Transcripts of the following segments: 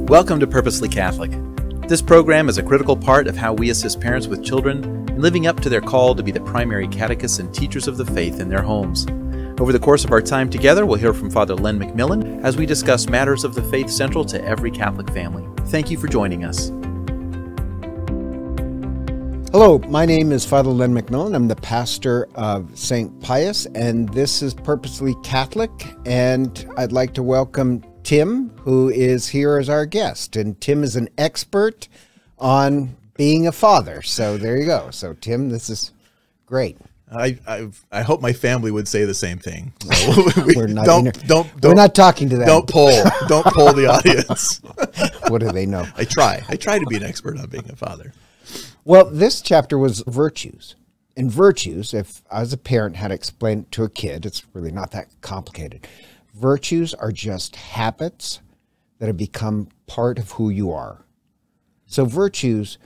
Welcome to Purposely Catholic. This program is a critical part of how we assist parents with children in living up to their call to be the primary catechists and teachers of the faith in their homes. Over the course of our time together, we'll hear from Father Len McMillan as we discuss matters of the faith central to every Catholic family. Thank you for joining us. Hello, my name is Father Len McMillan. I'm the pastor of St. Pius, and this is Purposely Catholic, and I'd like to welcome Tim, who is here as our guest. And Tim is an expert on being a father. So there you go. So Tim, this is great. I hope my family would say the same thing. We're not talking to them. Don't poll the audience. What do they know? I try to be an expert on being a father. Well, this chapter was virtues. And virtues, if I as a parent had to explain it to a kid, it's really not that complicated. Virtues are just habits that have become part of who you are. So virtues,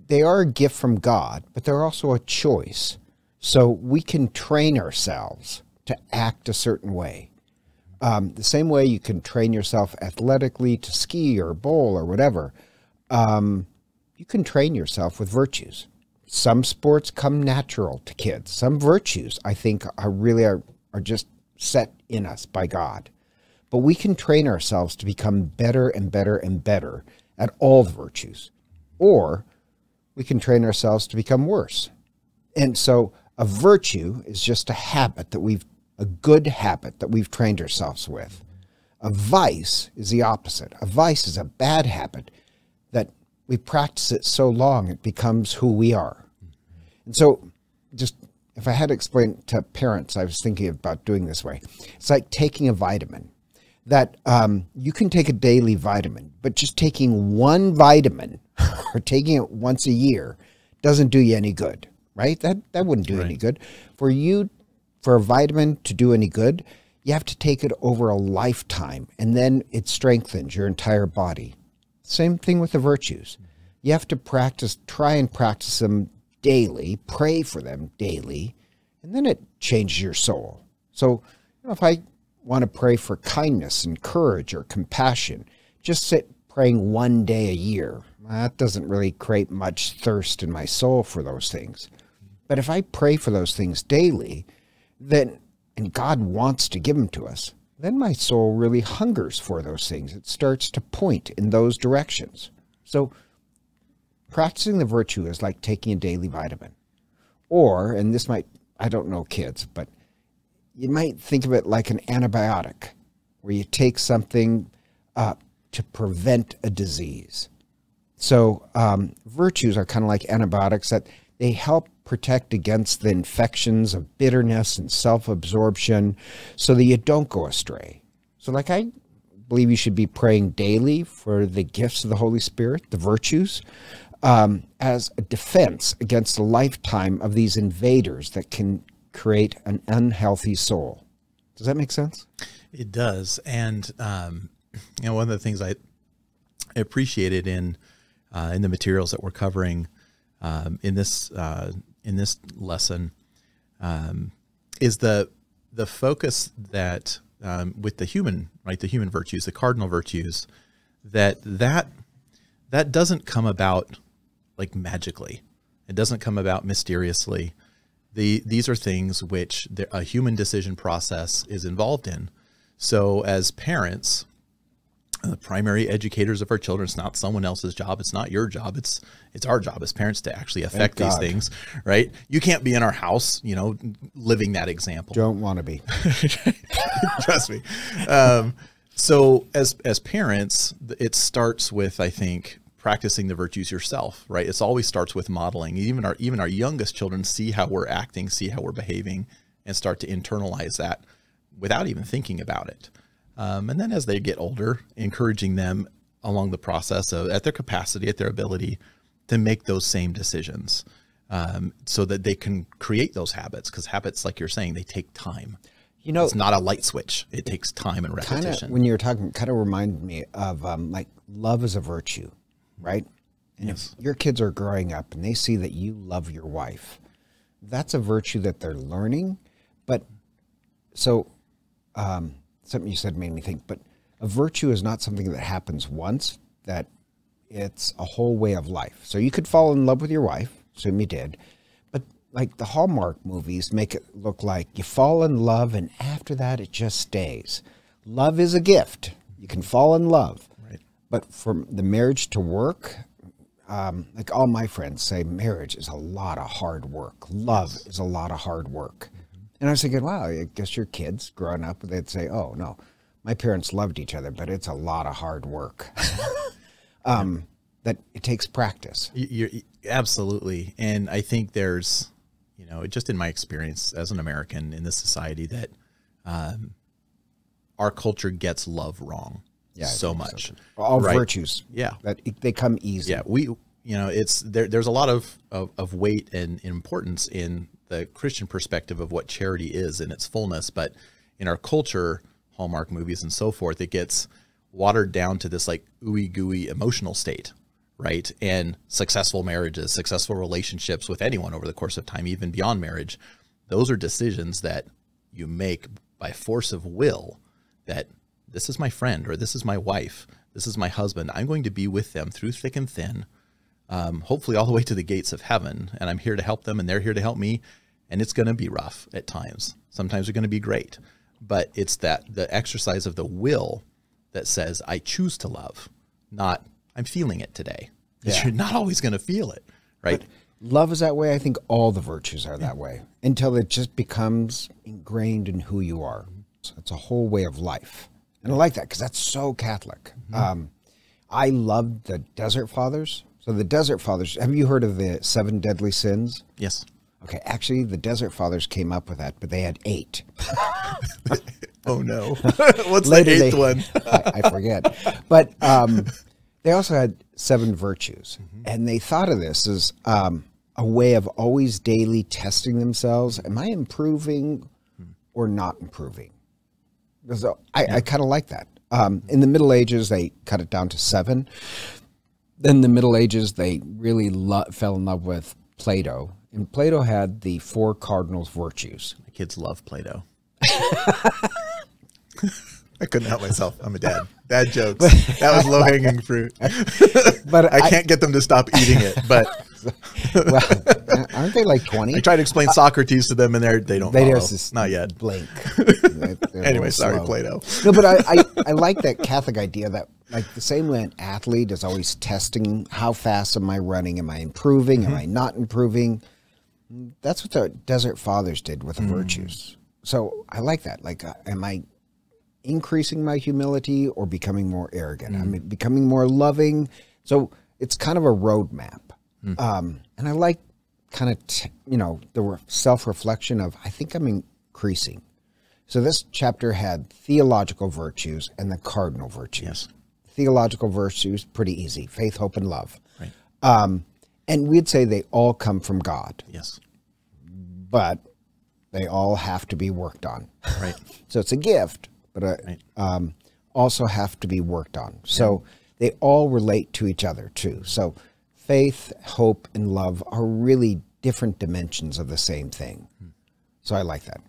they are a gift from God, but they're also a choice. So we can train ourselves to act a certain way. The same way you can train yourself athletically to ski or bowl or whatever. You can train yourself with virtues. Some sports come natural to kids. Some virtues, I think, are just set in us by God. But we can train ourselves to become better and better and better at all the virtues. Or we can train ourselves to become worse. And so a virtue is just a good habit that we've trained ourselves with. A vice is the opposite. A vice is a bad habit that we practice it so long it becomes who we are. And so just if I had to explain to parents, I was thinking about doing this way. It's like taking a vitamin. That you can take a daily vitamin, but just taking one vitamin or taking it once a year doesn't do you any good, right? That wouldn't do any good. For a vitamin to do any good, you have to take it over a lifetime, and then it strengthens your entire body. Same thing with the virtues. You have to try and practice them daily, pray for them daily, and then it changes your soul. So, if I want to pray for kindness and courage or compassion, just sit praying one day a year. That doesn't really create much thirst in my soul for those things. But if I pray for those things daily, and God wants to give them to us, then my soul really hungers for those things. It starts to point in those directions. So practicing the virtue is like taking a daily vitamin. Or, and this might, I don't know kids, but you might think of it like an antibiotic, where you take something to prevent a disease. So virtues are kind of like antibiotics, that they help protect against the infections of bitterness and self-absorption so that you don't go astray. So like I believe you should be praying daily for the gifts of the Holy Spirit, the virtues, as a defense against a lifetime of these invaders that can create an unhealthy soul. Does that make sense? It does. And one of the things I appreciated in the materials that we're covering in this lesson is the focus that with the human virtues, the cardinal virtues, that doesn't come about like magically. It doesn't come about mysteriously. These are things which a human decision process is involved in. So as parents, the primary educators of our children, it's not someone else's job. It's not your job. It's our job as parents to actually affect these things, right? You can't be in our house, living that example. Don't want to be. Trust me. So as parents, it starts with, I think, practicing the virtues yourself, right? It always starts with modeling. Even our youngest children see how we're acting, see how we're behaving, and start to internalize that without even thinking about it. And then as they get older, encouraging them along the process at their capacity, at their ability to make those same decisions, so that they can create those habits. Because habits, like you're saying, they take time. It's not a light switch. It takes time and repetition. When you were talking, kind of reminded me of like love is a virtue, right? And yes. If your kids are growing up and they see that you love your wife, that's a virtue that they're learning. But so something you said made me think, but a virtue is not something that happens once. that it's a whole way of life. So you could fall in love with your wife, assume you did, but like the Hallmark movies make it look like you fall in love and after that it just stays. Love is a gift. You can fall in love. Right. But from the marriage to work, like all my friends say, marriage is a lot of hard work. Love is a lot of hard work. And I was thinking, wow, I guess your kids growing up, they'd say, oh, no, my parents loved each other, but it's a lot of hard work. That it takes practice. You're, absolutely. And I think there's, just in my experience as an American in this society that our culture gets love wrong so much. So all virtues. Yeah. That they come easy. Yeah. It's there's a lot of weight and importance in the Christian perspective of what charity is in its fullness. But in our culture, Hallmark movies and so forth, it gets watered down to this like ooey gooey emotional state, right? And successful marriages, successful relationships with anyone over the course of time, even beyond marriage, those are decisions that you make by force of will, that this is my friend, or this is my wife, this is my husband. I'm going to be with them through thick and thin, hopefully all the way to the gates of heaven. And I'm here to help them and they're here to help me. And it's going to be rough at times. Sometimes they're going to be great. But it's that the exercise of the will that says, I choose to love, not I'm feeling it today. Because you're not always going to feel it, right? But love is that way. I think all the virtues are that way until it just becomes ingrained in who you are. So it's a whole way of life. And I like that because that's so Catholic. I love the Desert Fathers. So the Desert Fathers, have you heard of the 7 deadly sins? Yes. Okay, actually, the Desert Fathers came up with that, but they had 8. Oh, no. What's the 8th one? I forget. But they also had 7 virtues. And they thought of this as a way of always daily testing themselves. Am I improving or not improving? So I kind of like that. In the Middle Ages, they cut it down to 7. Then the Middle Ages, they really fell in love with Plato. And Plato had the 4 cardinal virtues. My kids love Plato. I couldn't help myself. I'm a dad. Dad jokes. That was low-hanging fruit. But I can't get them to stop eating it. But well, aren't they like 20? I try to explain Socrates to them, and they don't follow. Just not yet. Blink. Anyway, sorry, slow. Plato. No, but I like that Catholic idea that, like, the same way an athlete is always testing how fast am I running? Am I improving? Am I not improving? That's what the Desert Fathers did with the virtues. So I like that. Like, am I increasing my humility or becoming more arrogant? I'm becoming more loving. So it's kind of a roadmap. And I like kind of, the self-reflection of, I think I'm increasing. So this chapter had theological virtues and the cardinal virtues. Yes. Theological virtues, pretty easy. Faith, hope, and love. Right. And we'd say they all come from God. Yes. But they all have to be worked on. Right. So it's a gift, but also have to be worked on. So they all relate to each other too. So faith, hope, and love are really different dimensions of the same thing. So I like that.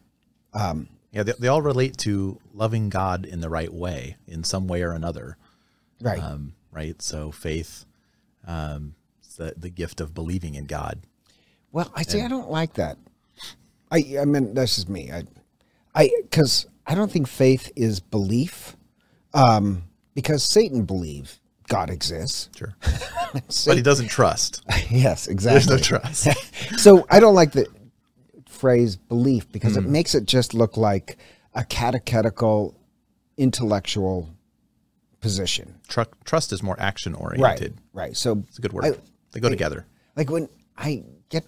Yeah, they all relate to loving God in the right way, in some way or another. Right. Right. So faith, the gift of believing in God. Well, I don't like that. I mean, that's just me. Because I don't think faith is belief. Because Satan believes God exists. Sure. But he doesn't trust. Yes, exactly. There's no trust. So I don't like the phrase belief because it makes it just look like a catechetical, intellectual position. Trust is more action oriented. Right. So it's a good word. They go together. Like when I get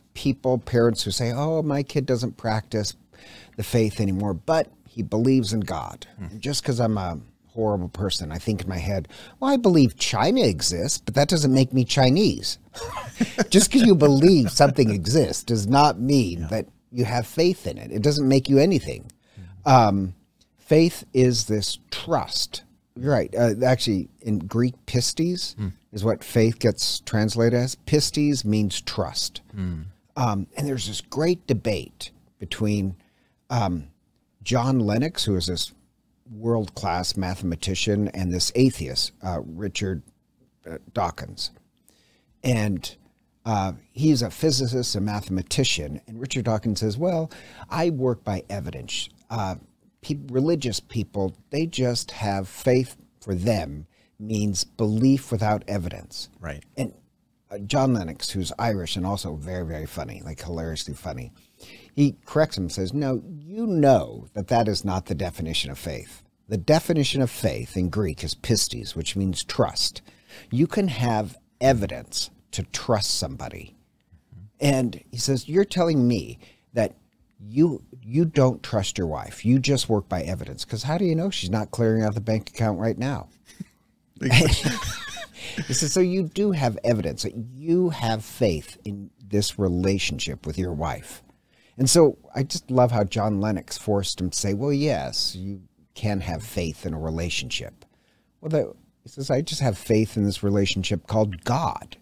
parents who say, oh, my kid doesn't practice the faith anymore, but he believes in God. And just because I'm a horrible person, I think in my head, well, I believe China exists, but that doesn't make me Chinese. Just because you believe something exists does not mean that you have faith in it. It doesn't make you anything. Faith is this trust. You're right. Actually, in Greek, pistis is what faith gets translated as. Pistis means trust. And there's this great debate between John Lennox, who is this world-class mathematician, and this atheist, Richard Dawkins. And he's a physicist, a mathematician. And Richard Dawkins says, well, I work by evidence. Religious people, they just have faith. For them means belief without evidence. Right. And John Lennox, who's Irish and also very, very funny, like hilariously funny, he corrects him and says, no, you know that is not the definition of faith. The definition of faith in Greek is pistis, which means trust. You can have evidence to trust somebody. And he says, you're telling me that you don't trust your wife. You just work by evidence. Because how do you know she's not clearing out the bank account right now? He says, so you do have evidence that you have faith in this relationship with your wife. And so I just love how John Lennox forced him to say, well, yes, you can have faith in a relationship. Well, he says, I just have faith in this relationship called God.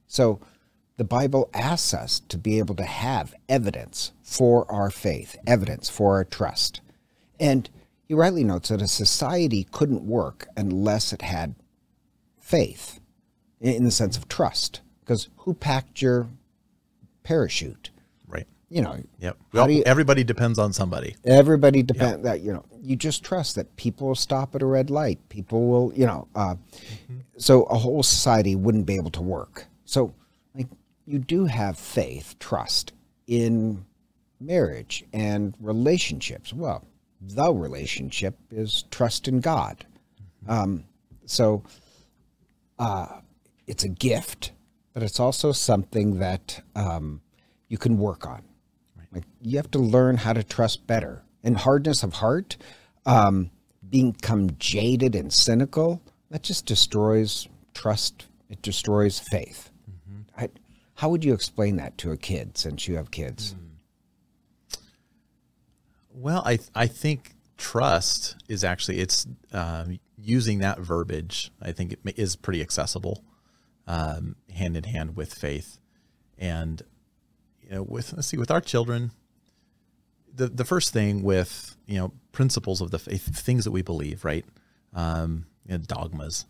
So the Bible asks us to be able to have evidence for our faith, evidence for our trust. And he rightly notes that a society couldn't work unless it had faith, in the sense of trust. Because who packed your parachute? Right. You know. Yep. Well, everybody depends on somebody. Everybody depends. That, you know, you just trust that people will stop at a red light. People will, you know. So a whole society wouldn't be able to work. So, like, you do have faith, trust in marriage and relationships. Well, the relationship is trust in God. It's a gift, but it's also something that you can work on. Right. Like, you have to learn how to trust better. And hardness of heart, become jaded and cynical, that just destroys trust. It destroys faith. How would you explain that to a kid, since you have kids? Well, I think trust is actually, it's using that verbiage, I think it is pretty accessible, hand in hand with faith. And, you know, with our children, the first thing with, you know, principles of the faith, things that we believe, right? You know, dogmas,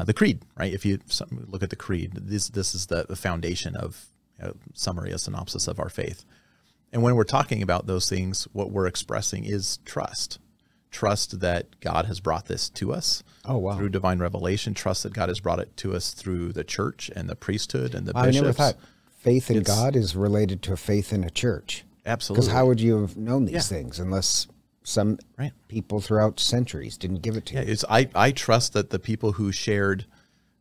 the creed, right? If you look at the creed, this is the foundation of, you know, summary, a synopsis of our faith. And when we're talking about those things, what we're expressing is trust. Trust that God has brought this to us through divine revelation. Trust that God has brought it to us through the church and the priesthood and the bishops. I never thought faith in God is related to a faith in a church. Absolutely. Because how would you have known these things unless some people throughout centuries didn't give it to you? I trust that the people who shared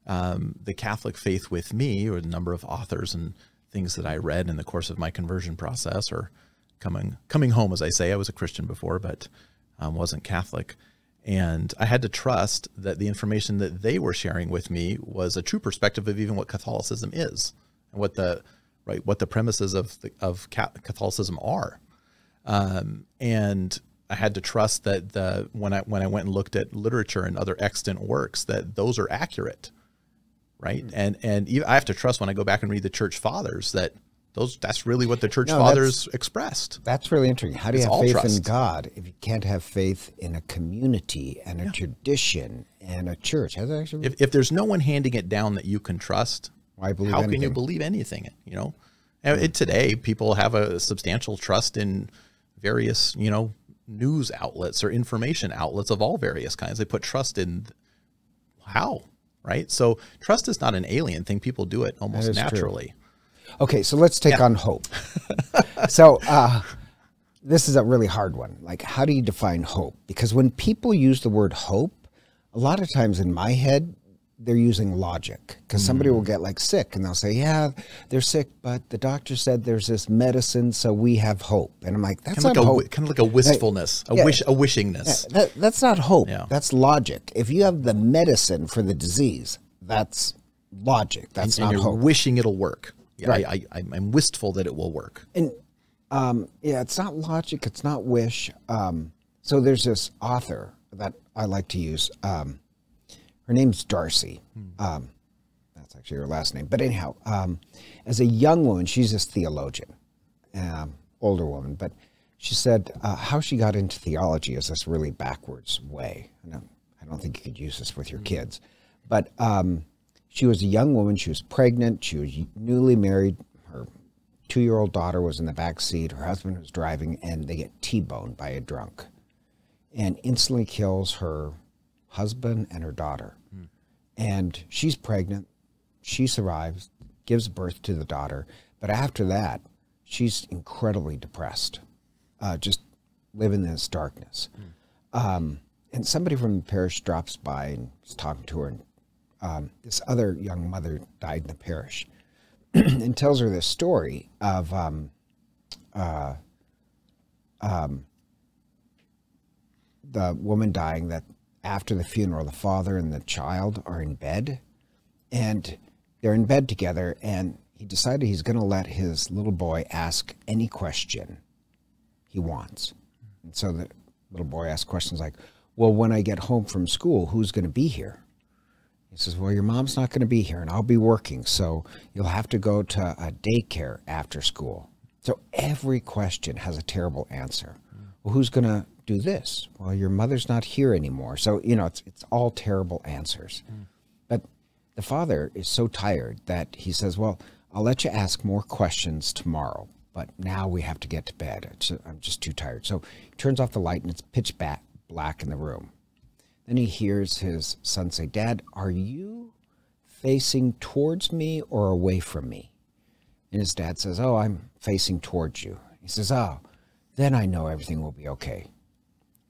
the Catholic faith with me, or the number of authors and things that I read in the course of my conversion process, or coming home, as I say. I was a Christian before, but wasn't Catholic. And I had to trust that the information that they were sharing with me was a true perspective of even what Catholicism is, and what the premises of Catholicism are. And I had to trust that when I went and looked at literature and other extant works, that those are accurate. Right. And I have to trust, when I go back and read the church fathers, that's really what the church fathers expressed. That's really interesting. How do you have faith in God if you can't have faith in a community and a tradition and a church? Has that actually... If there's no one handing it down that you can trust, how can you believe anything? You know, and today people have a substantial trust in various, you know, news outlets or information outlets of all various kinds. They put trust in how. Right. So trust is not an alien thing. People do it almost naturally. True. Okay. So let's take on hope. So this is a really hard one. Like, how do you define hope? Because when people use the word hope, a lot of times in my head, they're using logic, because somebody will get like sick and they'll say, yeah, they're sick, but the doctor said there's this medicine, so we have hope. And I'm like, that's not hope. Kind of like a wistfulness, a wishingness. Yeah, that's not hope. Yeah. That's logic. If you have the medicine for the disease, that's logic. That's not hope. Wishing it'll work. Yeah, right. I'm wistful that it will work. And it's not logic. It's not wish. So there's this author that I like to use. Her name's Darcy. That's actually her last name. But anyhow, as a young woman, she's this theologian, older woman. But she said how she got into theology is this really backwards way. I don't think you could use this with your kids. But she was a young woman. She was pregnant. She was newly married. Her 2-year-old daughter was in the back seat. Her husband was driving, and they get T-boned by a drunk and instantly kills her husband and her daughter. And she's pregnant. She survives, gives birth to the daughter. But after that, she's incredibly depressed, just living in this darkness. And somebody from the parish drops by and is talking to her. And this other young mother died in the parish and tells her this story of the woman dying, that after the funeral, the father and the child are in bed, and they're in bed together, and he decided he's going to let his little boy ask any question he wants. And so the little boy asks questions like, well, when I get home from school, who's going to be here? He says, well, your mom's not going to be here, and I'll be working, so you'll have to go to a daycare after school. So every question has a terrible answer. Well, who's going to do this? Well, your mother's not here anymore. So, you know, it's all terrible answers. But the father is so tired that he says, well, I'll let you ask more questions tomorrow, but now we have to get to bed. I'm just too tired. So he turns off the light, and it's pitch black in the room. Then he hears his son say, Dad, are you facing towards me or away from me? And his dad says, oh, I'm facing towards you. He says, oh, then I know everything will be okay.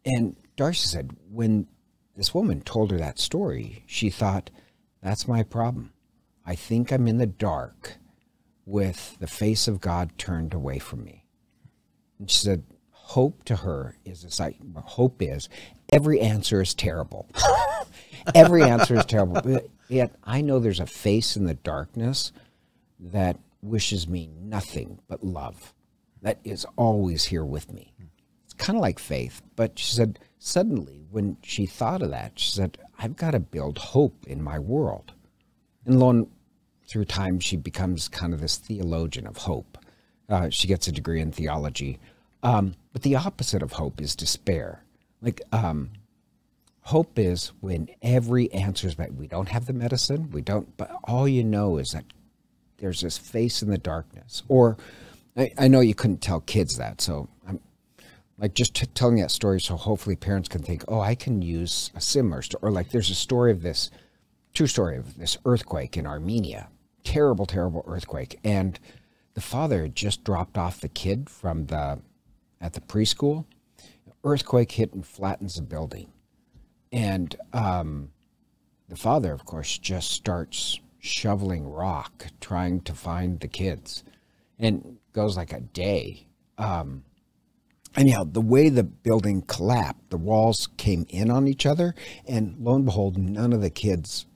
And Darcy said, when this woman told her that story, she thought, that's my problem. I think I'm in the dark with the face of God turned away from me. And she said, hope to her is this, hope is every answer is terrible. Every answer is terrible. But yet I know there's a face in the darkness that wishes me nothing but love. That is always here with me. It's kind of like faith. But she said, suddenly, when she thought of that, she said, I've got to build hope in my world. And lo and through time, she becomes kind of this theologian of hope. She gets a degree in theology. But the opposite of hope is despair. Like, hope is when every answer is met. We don't have the medicine. We don't, but all you know is that there's this face in the darkness. Or, I know you couldn't tell kids that, so I'm like just telling that story so hopefully parents can think, oh, I can use a similar story. Or like there's a story of this, true story of this earthquake in Armenia. Terrible, terrible earthquake. And the father had just dropped off the kid from at the preschool. Earthquake hit and flattens the building. And the father, of course, just starts shoveling rock, trying to find the kids. And goes like a day. Anyhow, the way the building collapsed, the walls came in on each other, and lo and behold, none of the kids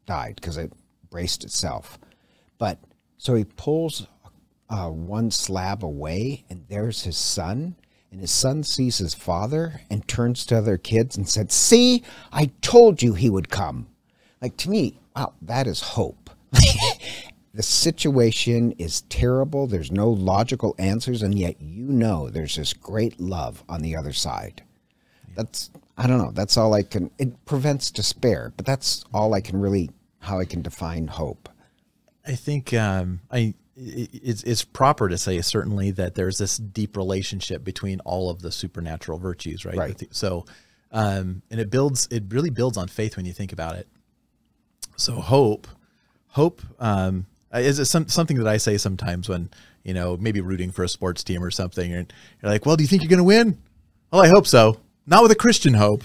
died because it braced itself. But so he pulls one slab away, and there's his son, and his son sees his father and turns to other kids and said, see, I told you he would come. Like, to me, wow, that is hope. The situation is terrible. There's no logical answers, and yet you know there's this great love on the other side. That's, I don't know, that's all I can, it prevents despair, but that's all I can really, how I can define hope. I think it's proper to say certainly that there's this deep relationship between all of the supernatural virtues, right? Right. So, and it really builds on faith when you think about it. So hope is something that I say sometimes when, you know, maybe rooting for a sports team or something, and you're like, well, do you think you're going to win? Well, I hope so. Not with a Christian hope,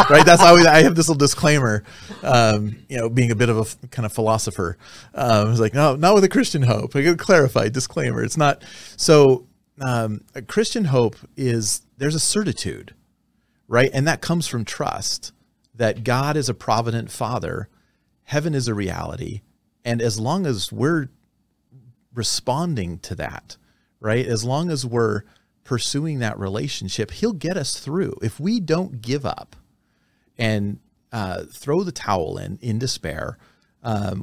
right? That's always, I have this little disclaimer, you know, being a bit of a kind of philosopher. I was like, no, not with a Christian hope. I got to clarify, disclaimer. It's not. So a Christian hope is, there's a certitude, right? And that comes from trust that God is a provident Father. Heaven is a reality. And as long as we're responding to that, right? As long as we're pursuing that relationship, he'll get us through. If we don't give up and throw the towel in despair,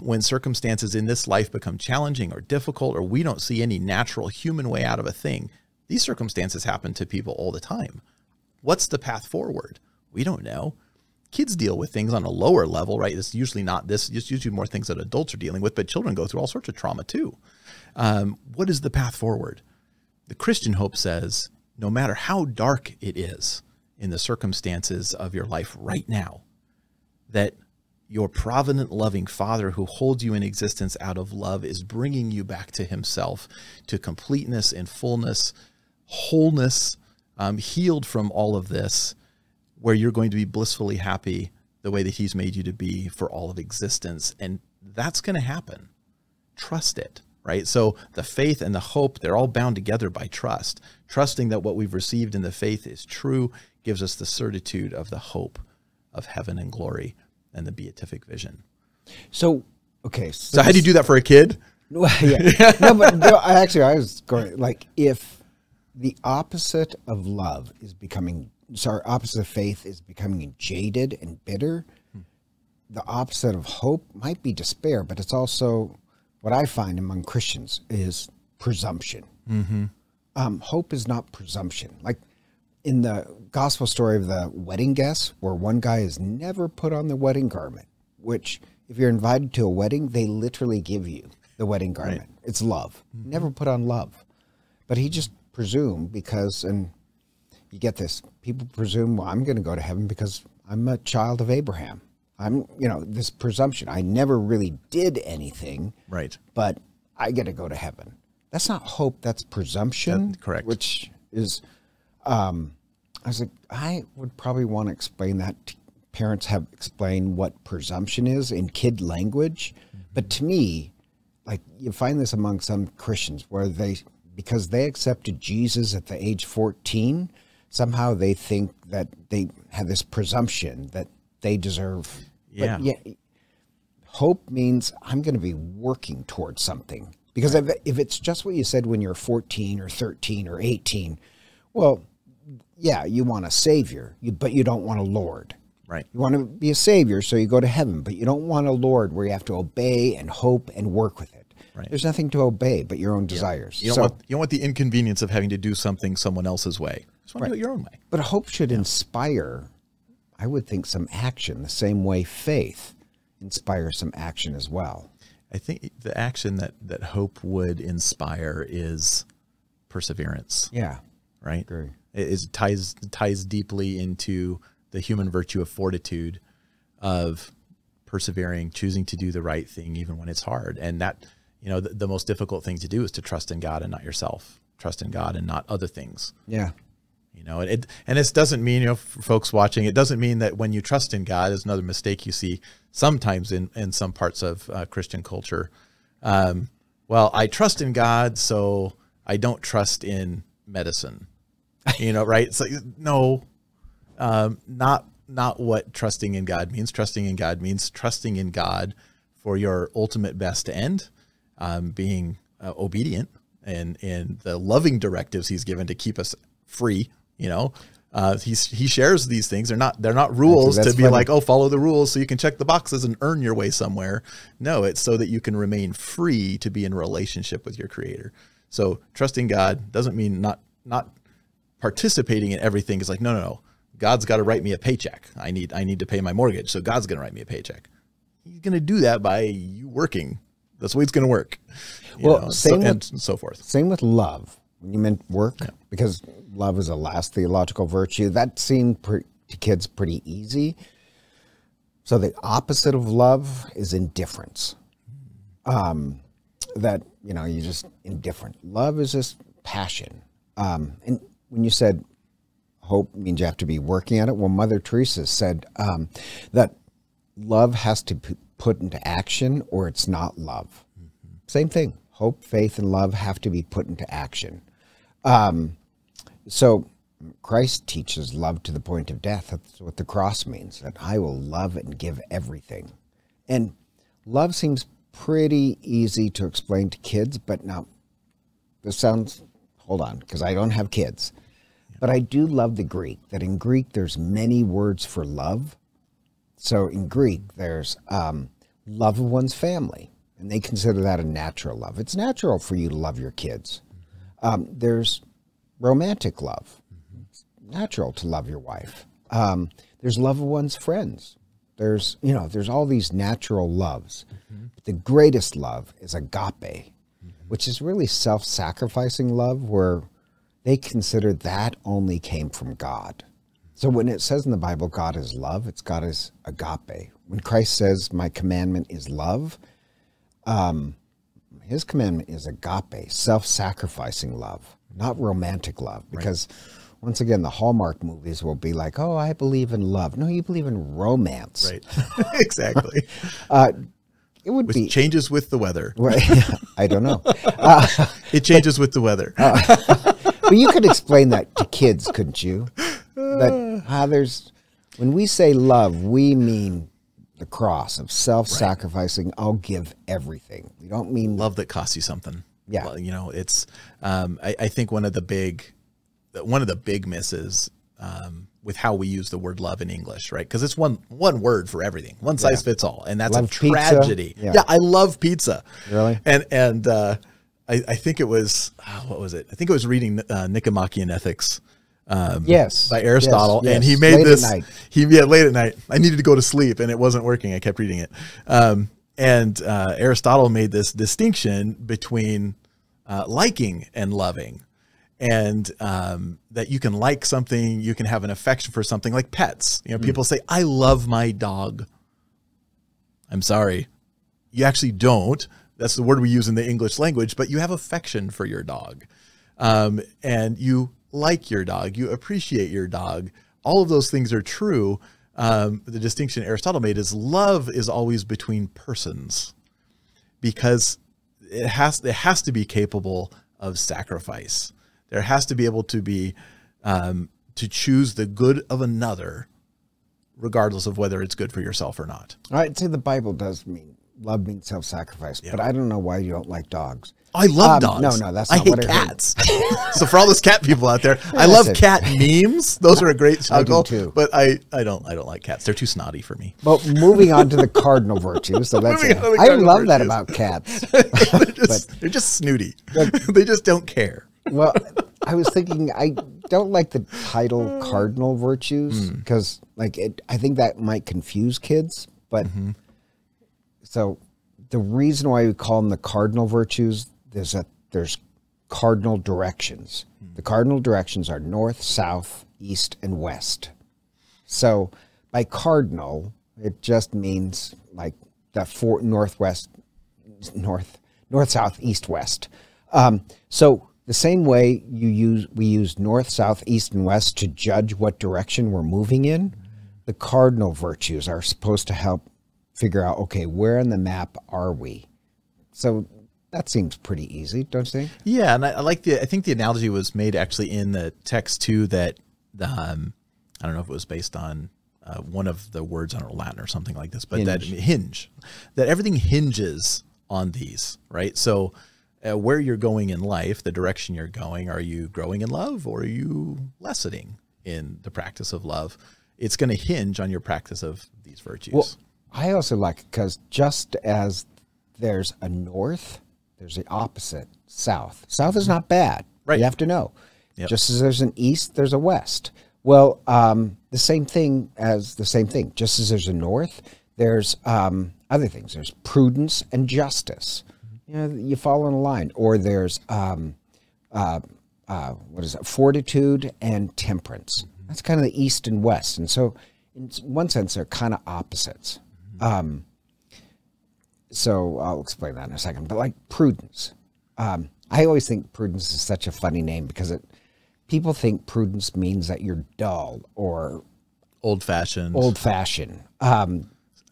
when circumstances in this life become challenging or difficult, or we don't see any natural human way out of a thing, these circumstances happen to people all the time. What's the path forward? We don't know. kids deal with things on a lower level, right? It's usually not this. It's usually more things that adults are dealing with, but children go through all sorts of trauma too. What is the path forward? The Christian hope says, no matter how dark it is in the circumstances of your life right now, that your provident, loving Father who holds you in existence out of love is bringing you back to himself, to completeness and fullness, wholeness, healed from all of this, where you're going to be blissfully happy the way that he's made you to be for all of existence. And that's going to happen. Trust it, right? So the faith and the hope, they're all bound together by trust. Trusting that what we've received in the faith is true gives us the certitude of the hope of heaven and glory and the beatific vision. So, okay. So how do you do that for a kid? Well, yeah. No, but no, actually, I was going, like, if the opposite of love is becoming, sorry, opposite of faith is becoming jaded and bitter, the opposite of hope might be despair, but it's also what I find among Christians is presumption. Hope is not presumption. Like in the gospel story of the wedding guests, where one guy is never put on the wedding garment, which if you're invited to a wedding, they literally give you the wedding garment. Right. It's love. Never put on love. But he just presumed because, and you get this, people presume, well, I'm going to go to heaven because I'm a child of Abraham. I'm, you know, this presumption. I never really did anything. Right. But I get to go to heaven. That's not hope. That's presumption. That's correct. Which is, I was like, I would probably want to explain that. Parents have explained what presumption is in kid language. But to me, like you find this among some Christians where they, because they accepted Jesus at the age 14, somehow they think that they have this presumption that they deserve. Yeah. But yeah, hope means I'm going to be working towards something. Because if it's just what you said when you're 14 or 13 or 18, well, yeah, you want a savior, but you don't want a Lord. Right. You want to be a savior, so you go to heaven, but you don't want a Lord where you have to obey and hope and work with it. Right. There's nothing to obey but your own desires. You don't want the inconvenience of having to do something someone else's way. You just want to do it your own way. But hope should inspire, I would think, some action, the same way faith inspires some action as well. I think the action that hope would inspire is perseverance. Yeah. Right? Agree. It ties deeply into the human virtue of fortitude, of persevering, choosing to do the right thing even when it's hard. And that, you know, the most difficult thing to do is to trust in God and not yourself. Trust in God and not other things. Yeah. You know, and it doesn't mean, you know, for folks watching, it doesn't mean that when you trust in God, is another mistake you see sometimes in some parts of Christian culture. Well, I trust in God, so I don't trust in medicine. You know, right? It's like, no, not what trusting in God means. Trusting in God means trusting in God for your ultimate best end, being obedient and the loving directives he's given to keep us free. You know, he shares these things. They're not rules to be funny. Like, oh, follow the rules so you can check the boxes and earn your way somewhere. No, it's so that you can remain free to be in relationship with your Creator. So trusting God doesn't mean not participating in everything. It's like, no. God's got to write me a paycheck. I need to pay my mortgage. So God's going to write me a paycheck. He's going to do that by you working. That's the way it's going to work. Well, and so forth. Same with love. When you meant work, because love is a last theological virtue, that seemed to kids pretty easy. So the opposite of love is indifference. That, you know, you're just indifferent. Love is just passion. And when you said hope means you have to be working at it, well, Mother Teresa said that love has to be put into action or it's not love. Same thing. Hope, faith, and love have to be put into action. So Christ teaches love to the point of death. That's what the cross means, that I will love and give everything. And love seems pretty easy to explain to kids, but now this sounds, hold on, because I don't have kids. But I do love the Greek, that in Greek there's many words for love. So in Greek there's love of one's family. And they consider that a natural love. It's natural for you to love your kids. There's romantic love. It's natural to love your wife. There's There's love of one's friends. There's, there's all these natural loves. But the greatest love is agape, which is really self-sacrificing love, where they consider that only came from God. So when it says in the Bible, God is love, it's God is agape. When Christ says, my commandment is love, his commandment is agape, self-sacrificing love, not romantic love. Because once again, the Hallmark movies will be like, oh, I believe in love. No, you believe in romance. Right. Exactly. It would be changes with the weather. Right. I don't know. It changes with the weather. But you could explain that to kids, couldn't you? That when we say love, we mean the cross of self-sacrificing. I'll give everything. We don't mean love that costs you something. Yeah. Well, it's. I think one of the big misses with how we use the word love in English, right? Because it's one word for everything, one size fits all, and that's a tragedy. Yeah, I love pizza. Really? And I think it was what was it? I think it was reading Nicomachean Ethics. By Aristotle, and he made late at night. I needed to go to sleep, and it wasn't working. I kept reading it, and Aristotle made this distinction between liking and loving, and that you can like something, you can have an affection for something, like pets. People say, "I love my dog." I'm sorry, you actually don't. That's the word we use in the English language, but you have affection for your dog, and you like your dog, you appreciate your dog. All of those things are true. The distinction Aristotle made is love is always between persons, because it has to be capable of sacrifice. There has to be able to be to choose the good of another, regardless of whether it's good for yourself or not. I'd say the Bible does mean love means self-sacrifice, but I don't know why you don't like dogs. I love dogs. No, that's not what I hate cats. So for all those cat people out there, I love cat memes. Those are a great chuckle. I do too. But I don't like cats. They're too snotty for me. Well, moving on to the cardinal virtues. So that's it. I love that about cats. They're just snooty. They just don't care. Well, I was thinking, I don't like the title cardinal virtues, because I think that might confuse kids. But so the reason why we call them the cardinal virtues is that there's cardinal directions. The cardinal directions are north, south, east, and west. So by cardinal, it just means like the north, south, east, west. So the same way we use north, south, east, and west to judge what direction we're moving in, the cardinal virtues are supposed to help figure out, okay, where on the map are we? So that seems pretty easy, don't you think? Yeah, and I think the analogy was made actually in the text too, that I don't know if it was based on one of the words, I don't know, Latin or something like this, but that everything hinges on these, right? So where you're going in life, the direction you're going, are you growing in love, or are you lessening in the practice of love? It's going to hinge on your practice of these virtues. Well, I also like it because just as there's a north, there's the opposite, south. South is not bad. Right. You have to know. Yep. Just as there's an east, there's a west. Well, the same thing. Just as there's a north, there's other things. There's prudence and justice. You follow in a line. Or there's fortitude and temperance. That's kind of the east and west. And so in one sense, they're kind of opposites. So I'll explain that in a second. But like prudence, I always think prudence is such a funny name because people think prudence means that you're dull or old-fashioned. A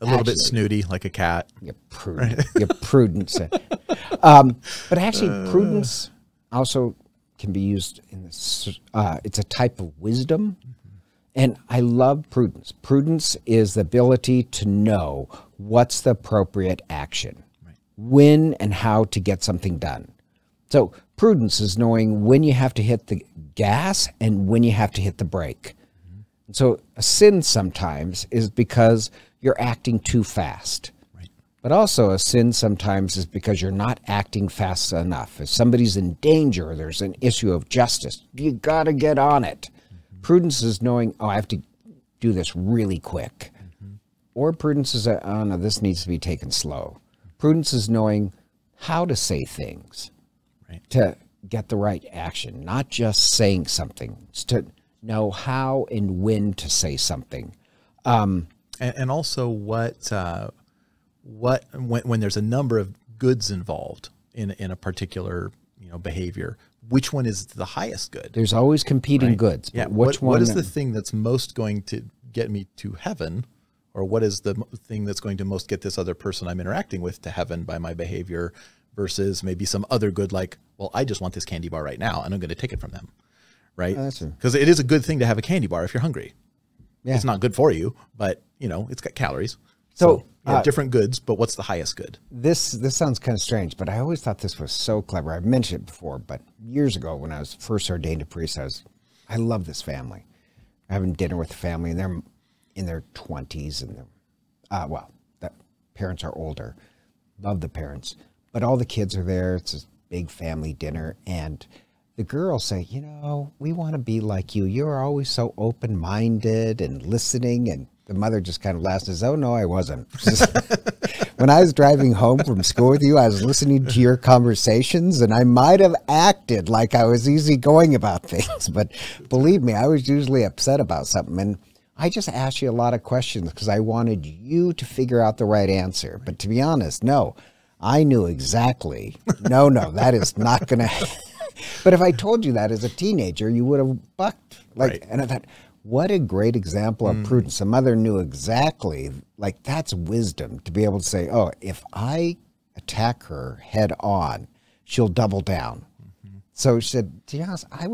little bit snooty, like a cat. You're prudent. Right? You're prudence. But actually, prudence also can be used in this. It's a type of wisdom. And I love prudence. Prudence is the ability to know what's the appropriate action, when and how to get something done. So prudence is knowing when you have to hit the gas and when you have to hit the brake. And so a sin sometimes is because you're acting too fast. But also a sin sometimes is because you're not acting fast enough. If somebody's in danger or there's an issue of justice, you got to get on it. Prudence is knowing, I have to do this really quick. Or prudence is, oh no, this needs to be taken slow. Prudence is knowing how to say things to get the right action, not just saying something. It's to know how and when to say something. And also when there's a number of goods involved in a particular behavior, which one is the highest good? There's always competing goods. Yeah. Which one? What is the thing that's most going to get me to heaven? Or what is the thing that's going to most get this other person I'm interacting with to heaven by my behavior versus maybe some other good like, well, I just want this candy bar right now and I'm going to take it from them, right? Because it is a good thing to have a candy bar if you're hungry. Yeah. It's not good for you, but, it's got calories. So different goods, but what's the highest good? This sounds kind of strange, but I always thought this was so clever. I've mentioned it before, but years ago when I was first ordained a priest, I love this family. I'm having dinner with the family, and they're in their 20s, and the parents are older. Love the parents, but all the kids are there. It's this big family dinner, and the girls say, we want to be like you. You're always so open-minded and listening. And the mother just kind of laughs and says, oh, no, I wasn't. When I was driving home from school with you, I was listening to your conversations, and I might have acted like I was easygoing about things. But believe me, I was usually upset about something. And I just asked you a lot of questions because I wanted you to figure out the right answer. But to be honest, no, I knew exactly. No, that is not going to. But if I told you that as a teenager, you would have bucked. And I thought, what a great example of prudence. The mother knew exactly, that's wisdom to be able to say, oh, if I attack her head on, she'll double down. So she said, to be honest, I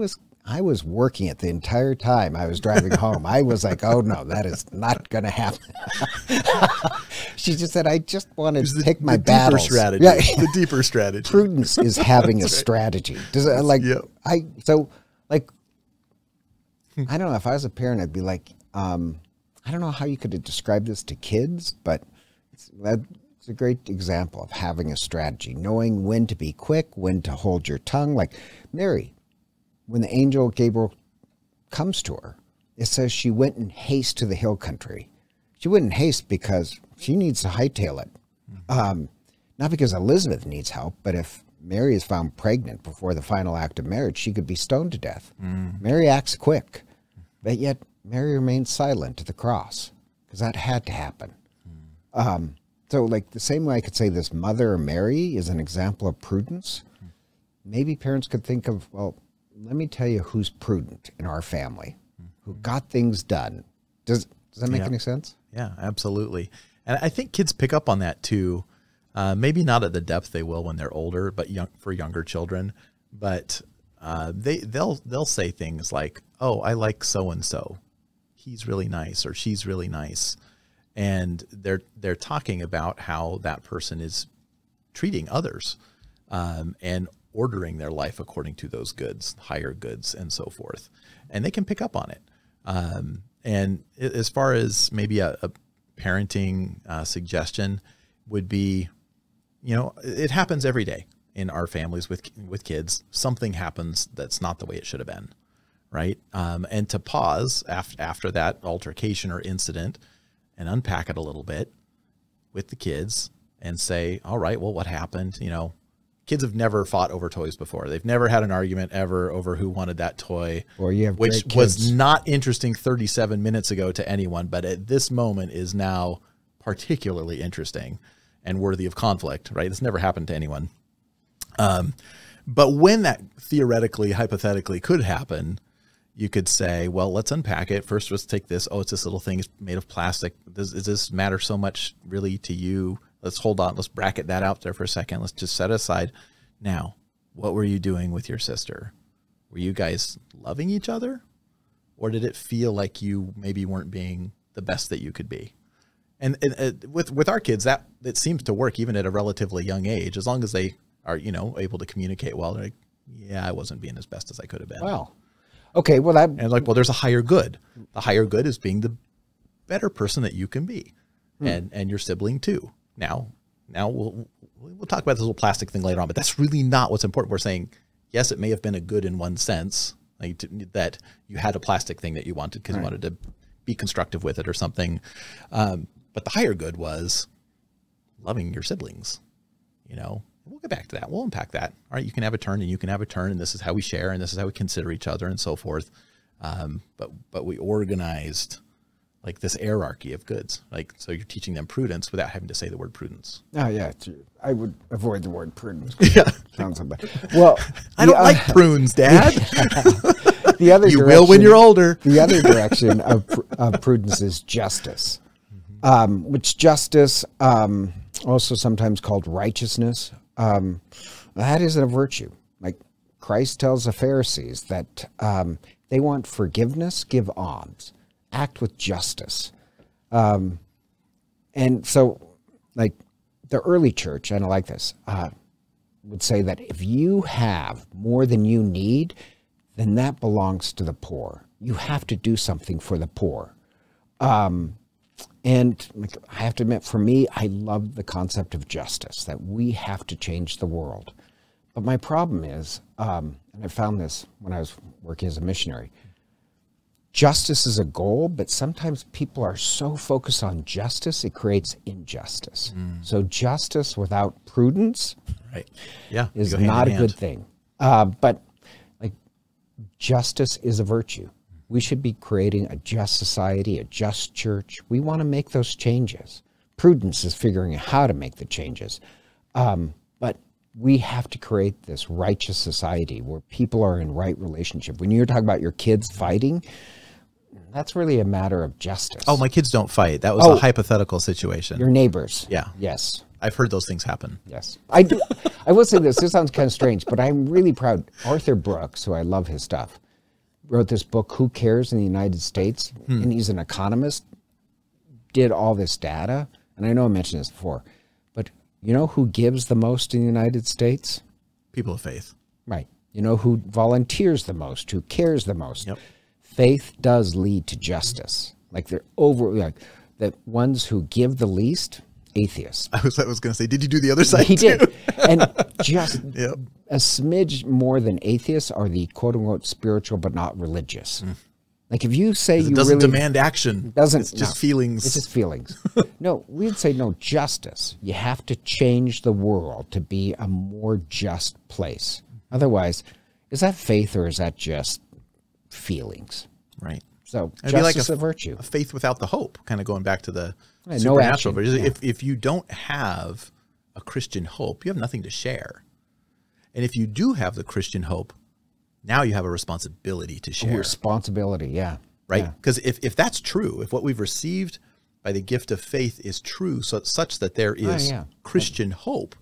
was working it the entire time I was driving home. I was like, oh, no, that is not going to happen. She just said, I just want to pick my battles. Strategy. Yeah. The deeper strategy. Prudence is having a strategy. Does it, I don't know, if I was a parent, I'd be like, I don't know how you could describe this to kids, but it's a great example of having a strategy, knowing when to be quick, when to hold your tongue. Like Mary, when the angel Gabriel comes to her, it says she went in haste to the hill country. She went in haste because she needs to hightail it. Not because Elizabeth needs help, but if Mary is found pregnant before the final act of marriage, she could be stoned to death. Mary acts quick, but yet Mary remains silent at the cross because that had to happen. So the same way I could say this mother Mary is an example of prudence, maybe parents could think of, well, let me tell you who's prudent in our family, who got things done. Does that make any sense? Yeah, absolutely. And I think kids pick up on that too. Maybe not at the depth they will when they're older, but for younger children. But they'll say things like, "Oh, I like so and so. He's really nice, or she's really nice," and they're talking about how that person is treating others and ordering their life according to those goods, higher goods, and so forth. And they can pick up on it. And as far as maybe a parenting suggestion would be, it happens every day in our families with kids. Something happens that's not the way it should have been, right? And to pause after that altercation or incident and unpack it a little bit with the kids and say, all right, well, what happened? Kids have never fought over toys before. They've never had an argument ever over who wanted that toy, which was not interesting 37 minutes ago to anyone, but at this moment is now particularly interesting and worthy of conflict, right? This never happened to anyone. But when that theoretically, hypothetically could happen, you could say, well, let's unpack it. First, let's take this. Oh, it's this little thing. It's made of plastic. Does this matter so much really to you? Let's hold on. Let's bracket that out there for a second. Let's just set it aside. Now, what were you doing with your sister? Were you guys loving each other? Or did it feel like you maybe weren't being the best that you could be? And with our kids, that it seems to work even at a relatively young age, as long as they are, able to communicate well. They're like, yeah, I wasn't being as best as I could have been. Well, okay. Well, there's a higher good. The higher good is being the better person that you can be, and your sibling too. Now we'll talk about this little plastic thing later on, but that's really not what's important. We're saying, yes, it may have been a good in one sense, that you had a plastic thing that you wanted because you wanted to be constructive with it or something. But the higher good was loving your siblings. You know, we'll get back to that. We'll unpack that. All right, you can have a turn and you can have a turn, and this is how we share, and this is how we consider each other, and so forth. But we organized like this hierarchy of goods. Like, so you're teaching them prudence without having to say the word prudence. Oh yeah, I would avoid the word prudence. Yeah, sounds so bad. Well, I don't like prunes, Dad. The other you will when you're older. The other direction of prudence is justice, which justice, also sometimes called righteousness, that is a virtue. Like Christ tells the Pharisees that they want forgiveness, give alms, act with justice. And so, like the early church, and I like this, would say that if you have more than you need, then that belongs to the poor. You have to do something for the poor. And like, I have to admit, for me, I love the concept of justice, that we have to change the world. But my problem is, and I found this when I was working as a missionary, justice is a goal, but sometimes people are so focused on justice, it creates injustice. So justice without prudence, right? Yeah, is not a good thing. But like, justice is a virtue. We should be creating a just society, a just church. We want to make those changes. Prudence is figuring out how to make the changes. But we have to create this righteous society where people are in right relationship. When you're talking about your kids fighting, that's really a matter of justice. Oh, my kids don't fight. That was a hypothetical situation. Your neighbors. Yeah. Yes. I've heard those things happen. Yes. I do. I will say this. This sounds kind of strange, but I'm really proud. Arthur Brooks, who I love his stuff, wrote this book, Who Cares in the United States? And he's an economist, did all this data. And I know I mentioned this before, but you know who gives the most in the United States? People of faith. Right. You know who volunteers the most, who cares the most? Yep. Faith does lead to justice. Like the ones who give the least, atheists. I was going to say, did you do the other side? He did. And just Yep. a smidge more than atheists are the quote unquote spiritual but not religious. Like if you say you doesn't really demand action. It's just feelings. It's just feelings. No, we'd say no, justice. You have to change the world to be a more just place. Otherwise, is that faith or is that just feelings? Right. So It'd justice be like is a virtue. A faith without the hope, kind of going back to the No supernatural. action. But if you don't have a Christian hope, you have nothing to share. And if you do have the Christian hope, now you have a responsibility to share. Responsibility, yeah. Right? Because if that's true, if what we've received by the gift of faith is true, such that there is Christian hope,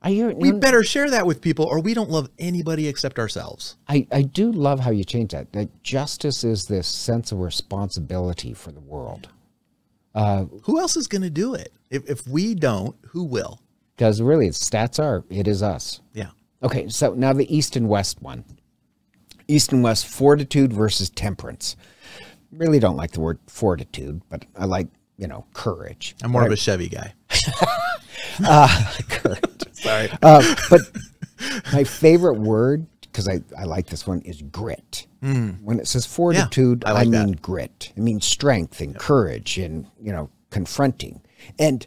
we better share that with people, or we don't love anybody except ourselves. I do love how you change that. That justice is this sense of responsibility for the world. Who else is going to do it? If we don't, who will? Because really, stats are, it is us. Yeah. Okay, so now the East and West one. East and West, fortitude versus temperance. Really don't like the word fortitude, but I like, courage. I'm more of a Chevy guy. Courage. Sorry. But my favorite word, because I like this one, is grit. When it says fortitude, I mean grit. It means strength and courage and, confronting. And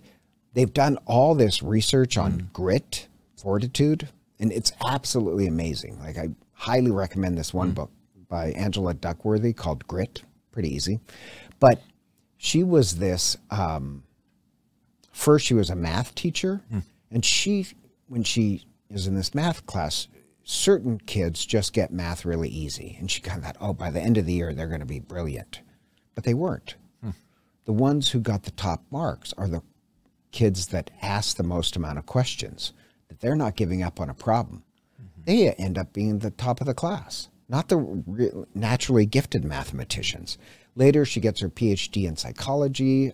they've done all this research on grit, fortitude, and it's absolutely amazing. Like, I highly recommend this one book by Angela Duckworthy called Grit. Pretty easy. But she was this, first she was a math teacher, and when she is in this math class, certain kids just get math really easy. And she kind of thought, oh, by the end of the year, they're going to be brilliant. But they weren't. The ones who got the top marks are the kids that ask the most amount of questions, that they're not giving up on a problem. They end up being the top of the class, not the naturally gifted mathematicians. Later, she gets her PhD in psychology.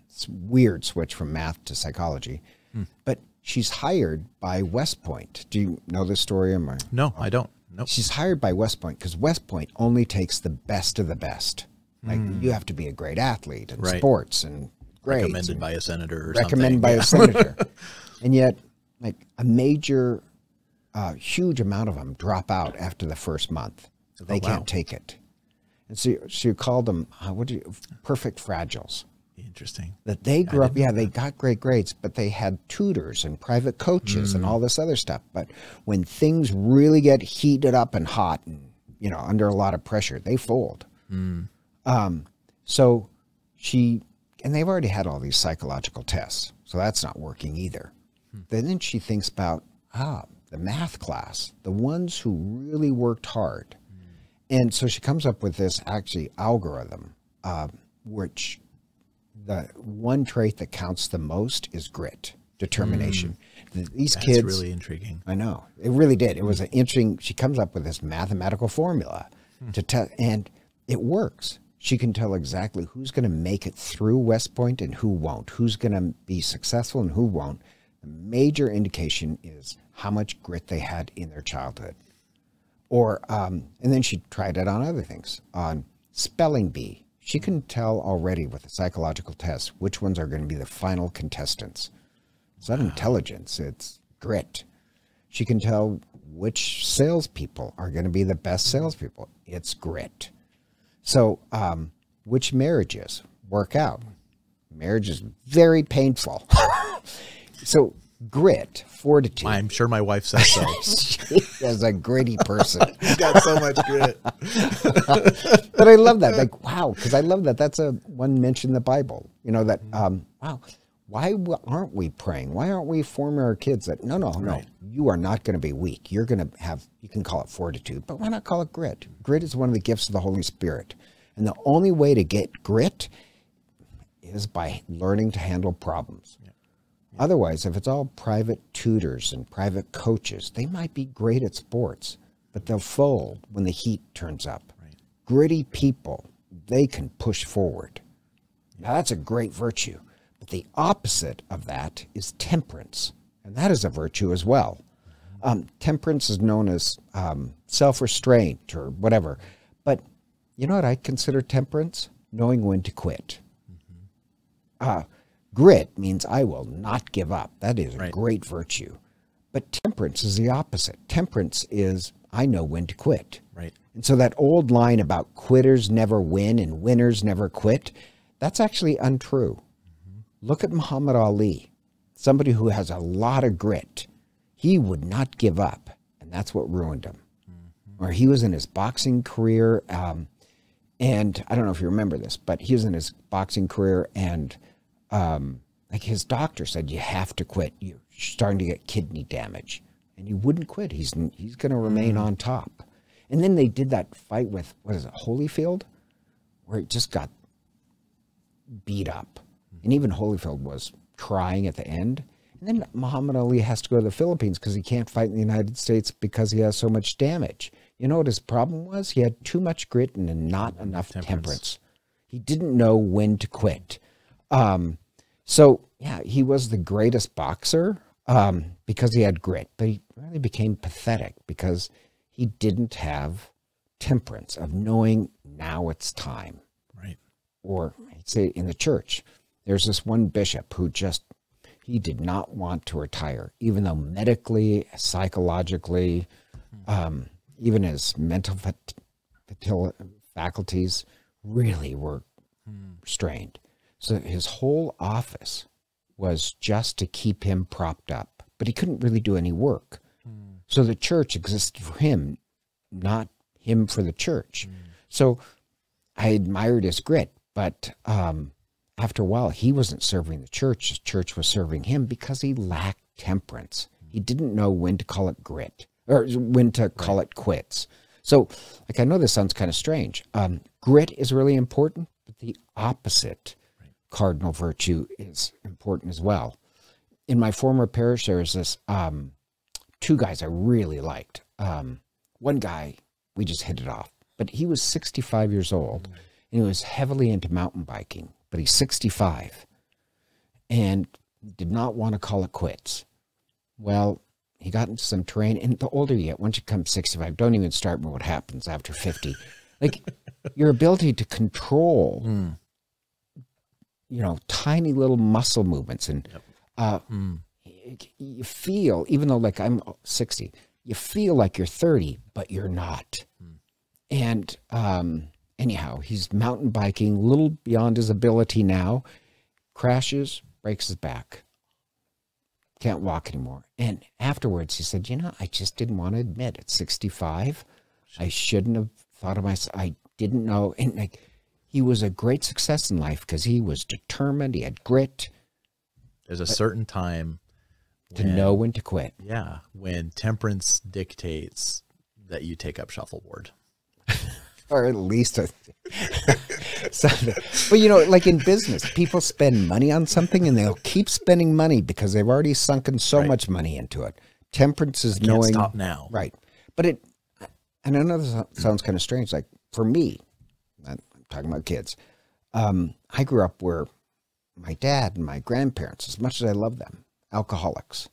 It's a weird switch from math to psychology. But she's hired by West Point. Do you know this story? No, I don't. Nope. She's hired by West Point because West Point only takes the best of the best. Like, you have to be a great athlete in sports and grades. Recommended by a senator or recommended by a senator. And yet, like, a major, huge amount of them drop out after the first month. They can't take it. And so she called them, perfect fragiles. Interesting. That they grew up, they got great grades, but they had tutors and private coaches and all this other stuff. But when things really get heated up and hot and, under a lot of pressure, they fold. So and they've already had all these psychological tests, so that's not working either. Then she thinks about, the math class, the ones who really worked hard. And so she comes up with this algorithm, which the one trait that counts the most is grit, determination. These kids, that's really intriguing. I know, it really did. It was an interesting. She comes up with this mathematical formula to test, and it works. She can tell exactly who's going to make it through West Point and who won't, who's going to be successful and who won't. The major indication is how much grit they had in their childhood. Or, and then she tried it on other things. On spelling bee, she can tell already with a psychological test which ones are going to be the final contestants. It's not intelligence, it's grit. She can tell which salespeople are going to be the best salespeople. It's grit. So, which marriages work out? Marriage is very painful. So, grit, fortitude. I'm sure my wife says so. She is a gritty person. She's got so much grit. But I love that. Like, wow, because I love that. That's one mention in the Bible. That, wow, why aren't we praying? Why aren't we forming our kids that, no, you are not going to be weak. You're going to have, you can call it fortitude, but why not call it grit? Grit is one of the gifts of the Holy Spirit. And the only way to get grit is by learning to handle problems. Yeah. Otherwise, if it's all private tutors and private coaches, they might be great at sports, but they'll fold when the heat turns up. Right. Gritty people, they can push forward. Now, that's a great virtue. But the opposite of that is temperance, and that is a virtue as well. Temperance is known as self-restraint or whatever. But you know what I consider temperance? Knowing when to quit. Grit means I will not give up. That is a great virtue. But temperance is the opposite. Temperance is I know when to quit. Right. And so that old line about quitters never win and winners never quit, that's actually untrue. Look at Muhammad Ali, somebody who has a lot of grit. He would not give up, and that's what ruined him. Or he was in his boxing career, and I don't know if you remember this, but he was in his boxing career, and like his doctor said, you have to quit. You're starting to get kidney damage, and he wouldn't quit. He's going to remain on top. And then they did that fight with, what is it, Holyfield, where it just got beat up. And even Holyfield was crying at the end. And then Muhammad Ali has to go to the Philippines because he can't fight in the United States because he has so much damage. You know what his problem was? He had too much grit and not enough temperance. He didn't know when to quit. So, yeah, he was the greatest boxer because he had grit. But he really became pathetic because he didn't have temperance of knowing now it's time. Right. Or, I'd say in the church, there's this one bishop who he did not want to retire, even though medically, psychologically, even his mental faculties really were strained. So his whole office was just to keep him propped up, but he couldn't really do any work. So the church existed for him, not him for the church. So I admired his grit, but after a while, he wasn't serving the church was serving him because he lacked temperance. He didn't know when to call it grit or when to call it quits. So, like, I know this sounds kind of strange. Grit is really important, but the opposite cardinal virtue is important as well. In my former parish, there was this two guys I really liked. One guy, we just hit it off, but he was 65 years old, and he was heavily into mountain biking. But he's 65 and did not want to call it quits. Well, he got into some terrain, and the older you get, once you come 65, don't even start with what happens after 50. Like, your ability to control, tiny little muscle movements. And you feel, even though, like, I'm 60, you feel like you're 30, but you're not. And anyhow, he's mountain biking, a little beyond his ability now, crashes, breaks his back. Can't walk anymore. And afterwards he said, I just didn't want to admit at 65, I shouldn't have thought of myself. I didn't know. And like, he was a great success in life because he was determined. He had grit. There's a certain time to know when to quit. Yeah. When temperance dictates that you take up shuffleboard. Or at least something. But like in business, people spend money on something and they'll keep spending money because they've already sunken so much money into it. Temperance is knowing. Stop now. Right. But and I know this sounds kind of strange. Like for me, I'm talking about kids. I grew up where my dad and my grandparents, as much as I love them, alcoholics.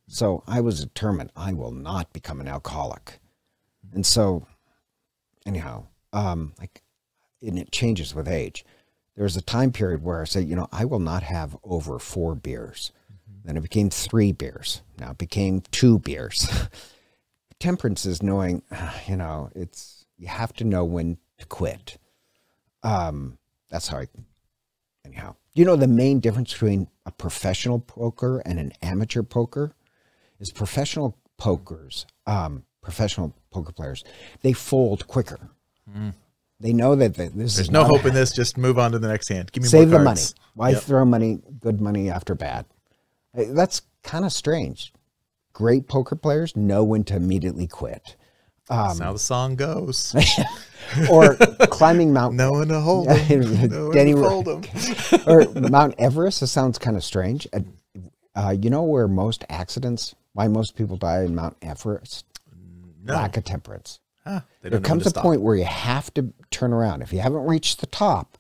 So I was determined I will not become an alcoholic. And so anyhow, and it changes with age. There was a time period where I said, I will not have over 4 beers. Then it became 3 beers. Now it became 2 beers. Temperance is knowing, you have to know when to quit. That's how anyhow. The main difference between a professional poker and an amateur poker is professional poker players, they fold quicker. They know that there's no hope in this. Just move on to the next hand. Give me save more the cards. money. Why throw good money after bad? That's kind of strange. Great poker players know when to immediately quit. That's how the song goes. Or climbing Mount. No one to hold them. No one to hold them. Or Mount Everest. This sounds kind of strange. Where why most people die in Mount Everest? No. Lack of temperance. There comes a point where you have to turn around. If you haven't reached the top,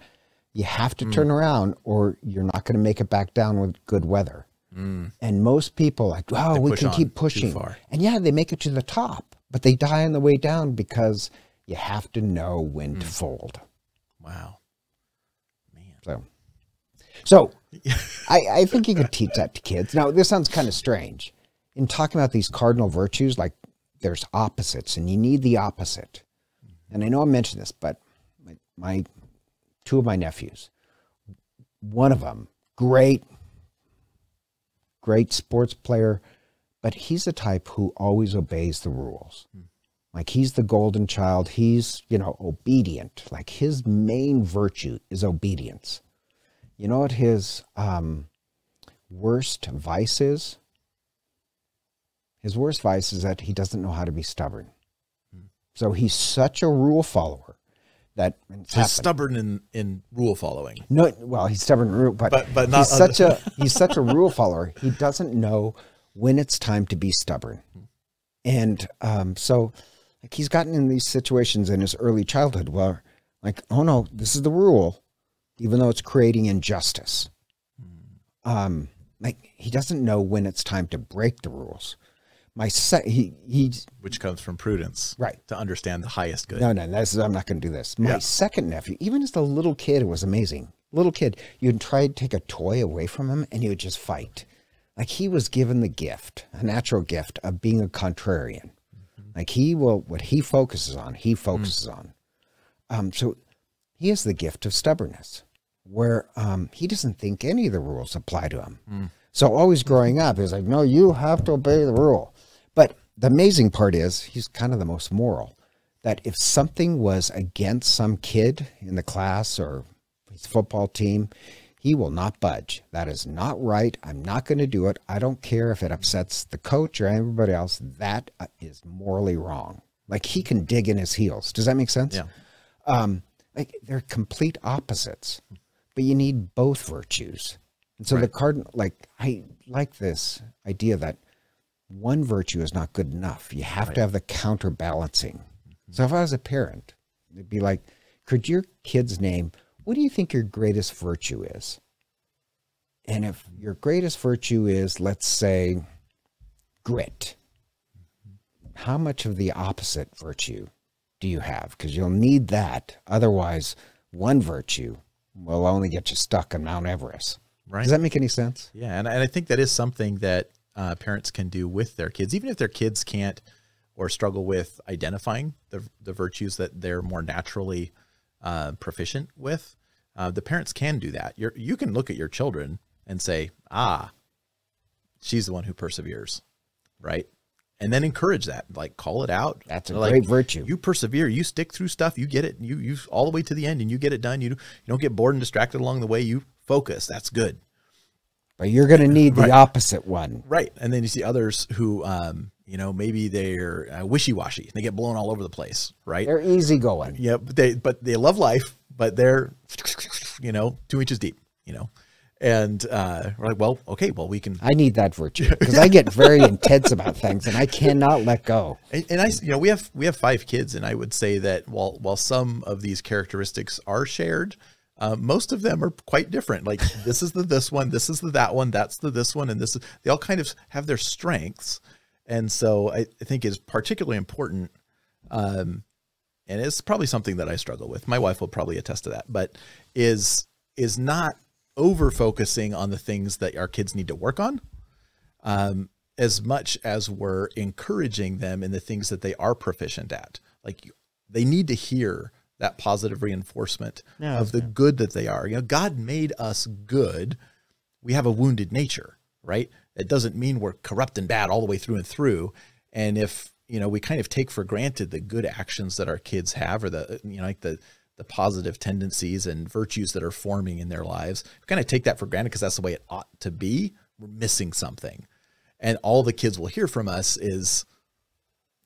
you have to turn around or you're not going to make it back down with good weather. And most people we can keep pushing. And they make it to the top, but they die on the way down because you have to know when to fold. Wow. Man. So I think you could teach that to kids. Now, this sounds kind of strange. In talking about these cardinal virtues, like there's opposites and you need the opposite. And I know I mentioned this, but my 2 of my nephews, one of them, great sports player, but he's the type who always obeys the rules. Like he's the golden child. He's, obedient. Like his main virtue is obedience. You know what his worst vice is? His worst vice is that he doesn't know how to be stubborn. So he's such a rule follower that he's stubborn in rule following. No, well, he's stubborn in rule, but not he's such a rule follower. He doesn't know when it's time to be stubborn. And so like he's gotten in these situations in his early childhood where like, oh no, this is the rule, even though it's creating injustice. Like he doesn't know when it's time to break the rules. Which comes from prudence, right? To understand the highest good. No, I'm not going to do this. My second nephew, even as a little kid, it was amazing. Little kid, you'd try to take a toy away from him and he would just fight. Like he was given the gift, a natural gift of being a contrarian. Like what he focuses on, he focuses on. So he has the gift of stubbornness where he doesn't think any of the rules apply to him. So always growing up, he's like, no, you have to obey the rule. But the amazing part is he's kind of the most moral, that if something was against some kid in the class or his football team, he will not budge. That is not right. I'm not going to do it. I don't care if it upsets the coach or everybody else. That is morally wrong. Like he can dig in his heels. Does that make sense? Yeah. Like they're complete opposites, but you need both virtues. And so the cardinal, like I like this idea that one virtue is not good enough. You have to have the counterbalancing. So if I was a parent, it'd be like, could your kid's name, what do you think your greatest virtue is? And if your greatest virtue is, let's say, grit, how much of the opposite virtue do you have? Because you'll need that. Otherwise, one virtue will only get you stuck on Mount Everest. Right. Does that make any sense? Yeah, and I think that is something that parents can do with their kids, even if their kids can't or struggle with identifying the virtues that they're more naturally proficient with, the parents can do that. You can look at your children and say, ah, she's the one who perseveres, right? And then encourage that, like call it out. That's a great virtue. You persevere, you stick through stuff, you get it, you all the way to the end and you get it done. You don't get bored and distracted along the way. You focus. That's good. But you're going to need the opposite one. Right. And then you see others who, maybe they're wishy-washy. They get blown all over the place, right? They're easygoing. Yeah, but they love life, but they're, 2 inches deep, And we're like, well, okay, well, we can. I need that virtue because I get very intense about things and I cannot let go. And we have 5 kids, and I would say that while some of these characteristics are shared, most of them are quite different. Like this is this one, this is that one, that's this one, and they all kind of have their strengths. And so I think is particularly important. And it's probably something that I struggle with. My wife will probably attest to that, but is not over focusing on the things that our kids need to work on, as much as we're encouraging them in the things that they are proficient at. Like they need to hear that positive reinforcement of the good that they are. God made us good. We have a wounded nature, right? It doesn't mean we're corrupt and bad all the way through and through. And if, we kind of take for granted the good actions that our kids have, or the positive tendencies and virtues that are forming in their lives, we kind of take that for granted because that's the way it ought to be. We're missing something. And all the kids will hear from us is,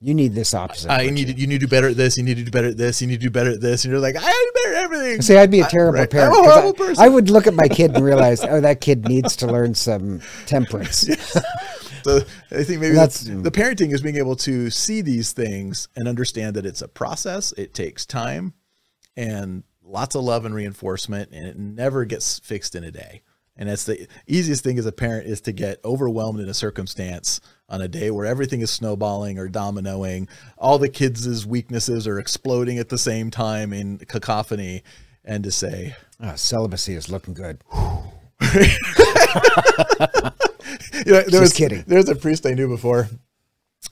you need this opposite. You need to do better at this. You need to do better at this. You need to do better at this. And you're like, I do better at everything. See, I'd be a terrible parent. I'm a horrible person. I would look at my kid and realize, oh, that kid needs to learn some temperance. Yes. So I think maybe that's the parenting is being able to see these things and understand that it's a process. It takes time and lots of love and reinforcement, and it never gets fixed in a day. And that's the easiest thing as a parent, is to get overwhelmed in a circumstance on a day where everything is snowballing or dominoing. All the kids' weaknesses are exploding at the same time in cacophony, and to say, celibacy is looking good. Kidding. There's a priest I knew before,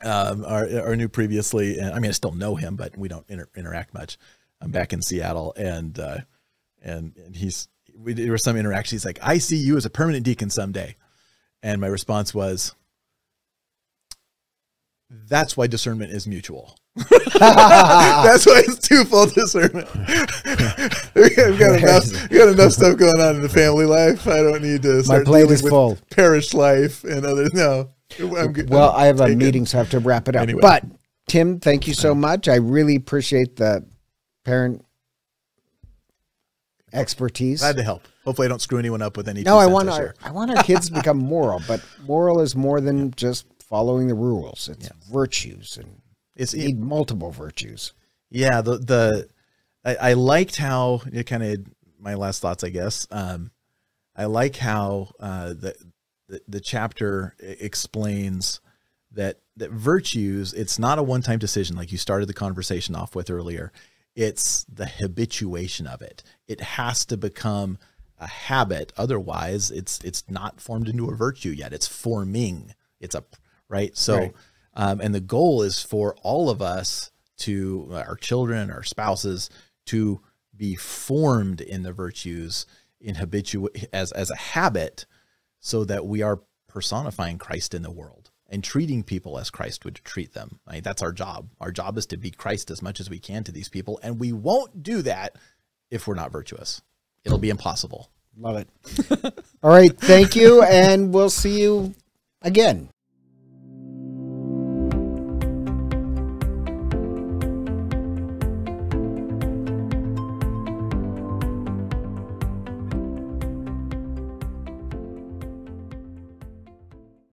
or knew previously. And I still know him, but we don't interact much. I'm back in Seattle, and there was some interaction. He's like, I see you as a permanent deacon someday. And my response was, that's why discernment is mutual. That's why it's twofold discernment. We've got enough stuff going on in the family life. I don't need to start dealing with full parish life and others. No, I'm good. Well, I have a meeting, so I have to wrap it up. Anyway. But Tim, thank you so much. I really appreciate the parent expertise. Glad to help. Hopefully I don't screw anyone up with any. No, I want our kids to become moral, but moral is more than just following the rules. It's virtues, and you need multiple virtues. Yeah. I liked how it kind of, my last thoughts, I guess. I like how the chapter explains that virtues, it's not a one-time decision like you started the conversation off with earlier. It's the habituation of it. It has to become a habit. Otherwise, it's not formed into a virtue yet. It's forming. Right. So, right. And the goal is for all of us, to our children, our spouses, to be formed in the virtues as a habit, so that we are personifying Christ in the world and treating people as Christ would treat them. That's our job. Our job is to be Christ as much as we can to these people. And we won't do that if we're not virtuous. It'll be impossible. Love it. All right. Thank you. And we'll see you again.